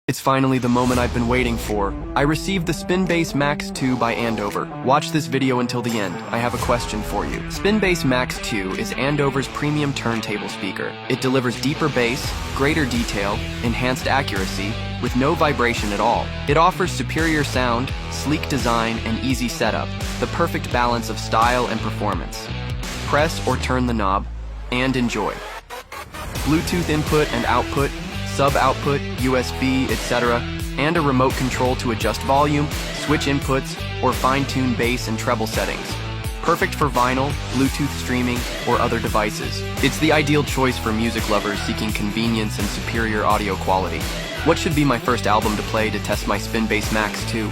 It's finally the moment I've been waiting for. I received the SpinBase MAX 2 by Andover. Watch this video until the end. I have a question for you. SpinBase MAX 2 is Andover's premium turntable speaker. It delivers deeper bass, greater detail, enhanced accuracy, with no vibration at all. It offers superior sound, sleek design, and easy setup, the perfect balance of style and performance. Press or turn the knob, and enjoy. Bluetooth input and output, sub-output, USB, etc., and a remote control to adjust volume, switch inputs, or fine-tune bass and treble settings. Perfect for vinyl, Bluetooth streaming, or other devices. It's the ideal choice for music lovers seeking convenience and superior audio quality. What should be my first album to play to test my SpinBase MAX 2?